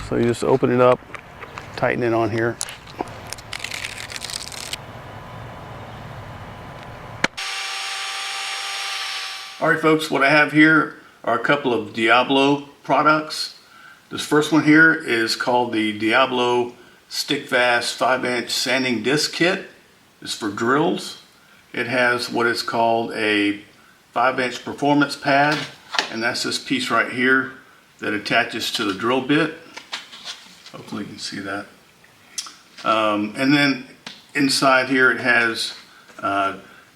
So you just open it up, tighten it on here. All right, folks, what I have here are a couple of Diablo products. This first one here is called the DIABLO StickFast 5-inch sanding disc kit. It's for drills. It has what is called a 5-inch performance pad, and that's this piece right here that attaches to the drill bit. Hopefully you can see that. And then inside here it has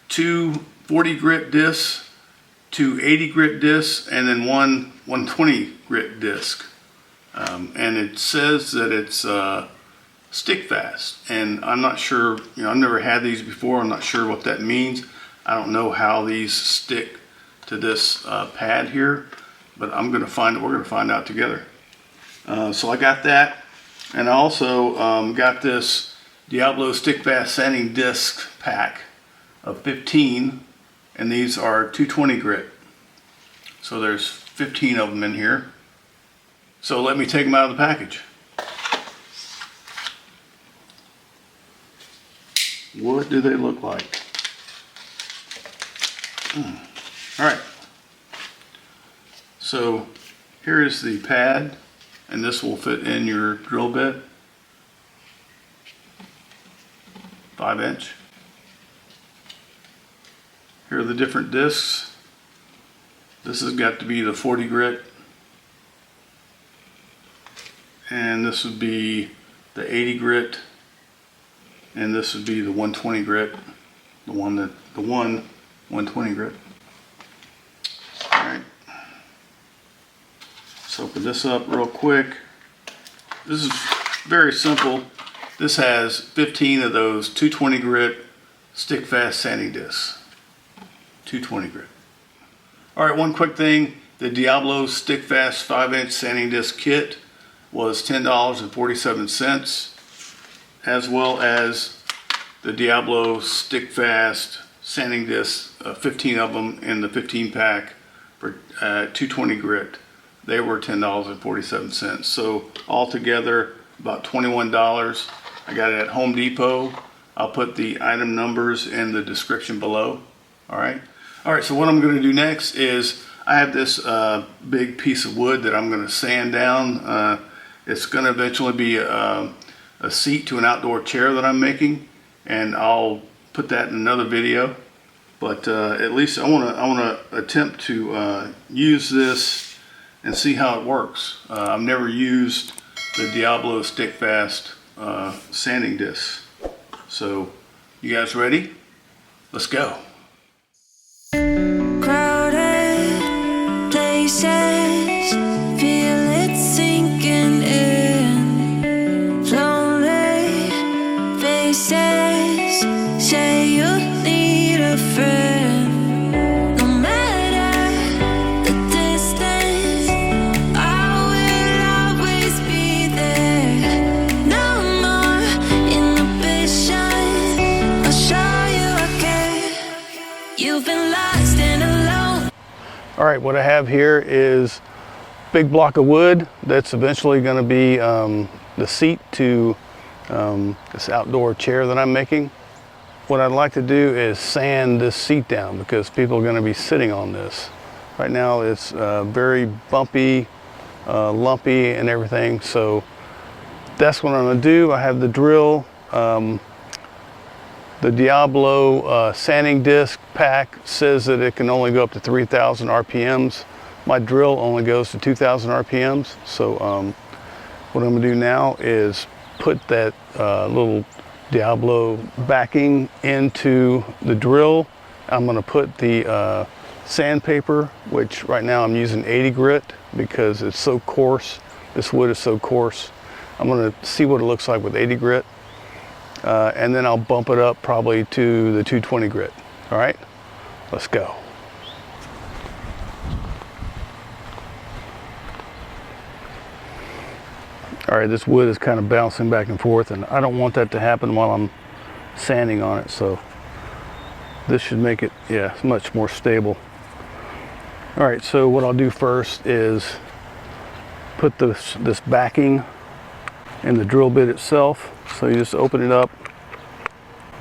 two 40 grit discs, two 80 grit discs, and then one 120 grit disc. And it says that it's StickFast, and I'm not sure, I've never had these before. I'm not sure what that means. I don't know how these stick to this pad here, but we're going to find out together. So I got that, and I also got this DIABLO StickFast sanding disc pack of 15, and these are 220 grit. So there's 15 of them in here. So let me take them out of the package. What do they look like? All right. So here is the pad, and this will fit in your drill bit. 5-inch. Here are the different discs. This has got to be the 40 grit. And this would be the 80 grit. And this would be the 120 grit. The 120 grit. Alright. Let's open this up real quick. This is very simple. This has 15 of those 220 grit StickFast sanding discs. 220 grit. Alright, one quick thing. The DIABLO StickFast 5-inch sanding disc kit was $10.47, as well as the DIABLO StickFast sanding discs, 15 of them in the 15 pack for 220 grit. They were $10.47. So altogether about $21. I got it at Home Depot. I'll put the item numbers in the description below. All right, so what I'm going to do next is I have this big piece of wood that I'm going to sand down. It's going to eventually be a seat to an outdoor chair that I'm making, and I'll put that in another video. But at least I want to attempt to use this and see how it works. I've never used the DIABLO StickFast sanding disc. So you guys ready? Let's go. Crowded places, feel it sinking in. Lonely faces, say you need a friend. No matter the distance, I will always be there. No more inhibition, I'll show you again. You've been lost and alone. All right, what I have here is a big block of wood that's eventually going to be the seat to this outdoor chair that I'm making. What I'd like to do is sand this seat down because people are going to be sitting on this. Right now it's very bumpy, lumpy and everything, so that's what I'm going to do. I have the drill. The DIABLO sanding disc pack says that it can only go up to 3,000 RPMs. My drill only goes to 2,000 RPMs. So what I'm going to do now is put that little DIABLO backing into the drill. I'm going to put the sandpaper, which right now I'm using 80 grit because it's so coarse. This wood is so coarse. I'm going to see what it looks like with 80 grit. And then I'll bump it up probably to the 220 grit. All right, let's go. All right, this wood is kind of bouncing back and forth, and I don't want that to happen while I'm sanding on it, so this should make it, yeah, much more stable. All right, so what I'll do first is put this backing in the drill bit itself. So you just open it up,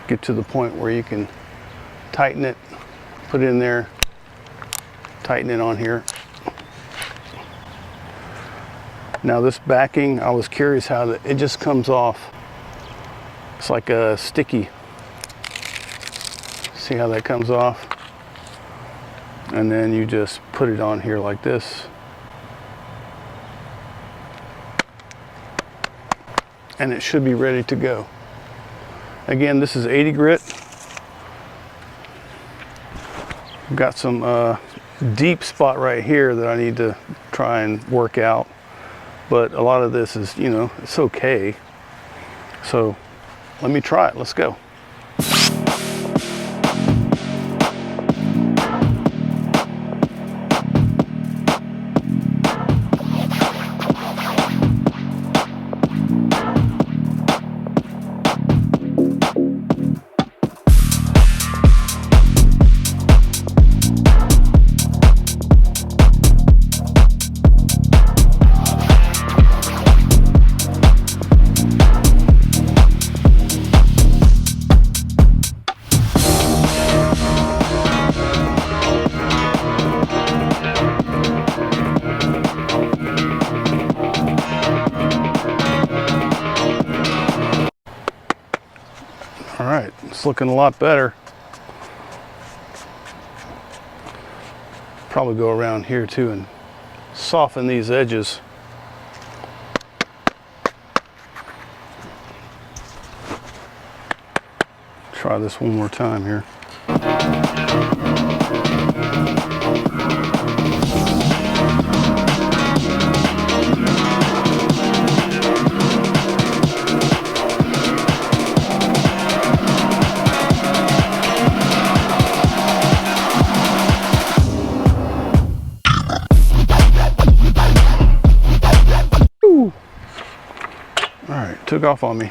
get to the point where you can tighten it, put it in there, tighten it on here. Now this backing, I was curious how it just comes off. It's like a sticky. See how that comes off? And then you just put it on here like this. And it should be ready to go. Again, this is 80 grit. I've got some deep spot right here that I need to try and work out. But a lot of this is, you know, it's okay. So let me try it. Let's go. All right, it's looking a lot better. Probably go around here too and soften these edges. Try this one more time here. All right, took off on me.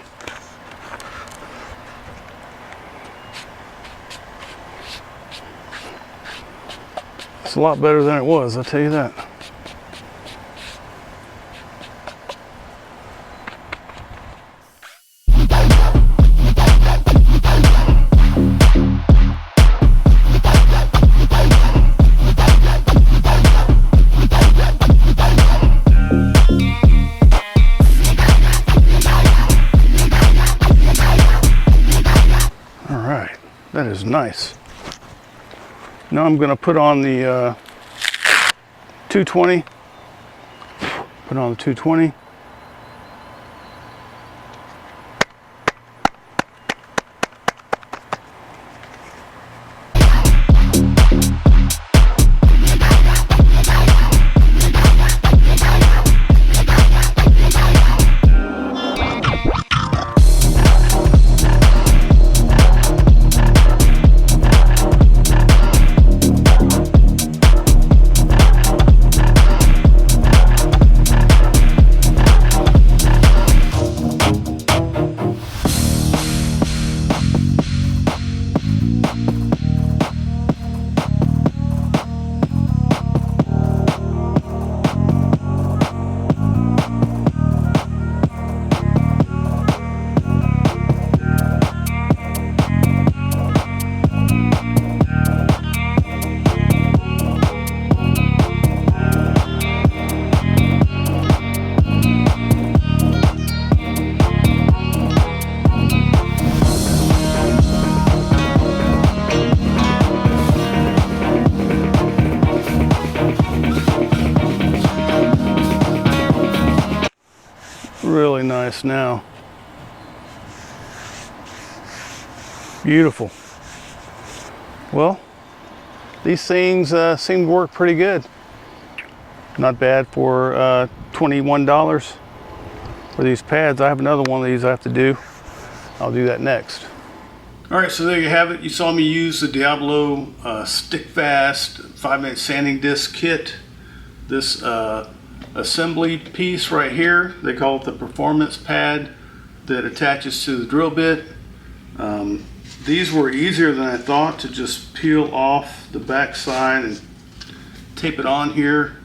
It's a lot better than it was, I'll tell you that. That is nice. Now I'm going to put on the 220. Put on the 220. Really nice now. Beautiful. Well, these things seem to work pretty good. Not bad for $21 for these pads. I have another one of these I have to do. I'll do that next. All right, so there you have it. You saw me use the Diablo StickFast 5-minute sanding disc kit. This assembly piece right here, they call it the performance pad that attaches to the drill bit. These were easier than I thought to just peel off the back side and tape it on here.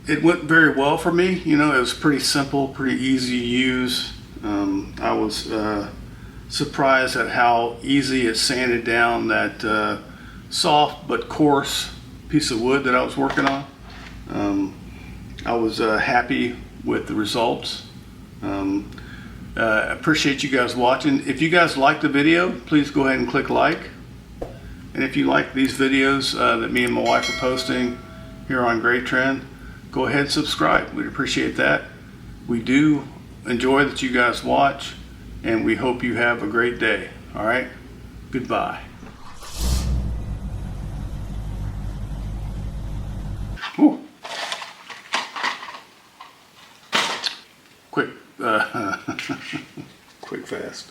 It went very well for me. You know, it was pretty simple, pretty easy to use. I was surprised at how easy it sanded down that soft but coarse piece of wood that I was working on. I was happy with the results. Appreciate you guys watching. If you guys like the video, please go ahead and click like. And if you like these videos that me and my wife are posting here on GrayTrend, go ahead and subscribe. We'd appreciate that. We do enjoy that you guys watch, and we hope you have a great day. All right? Goodbye. Whew. Quick, quick fast.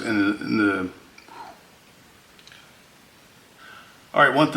In the all right, one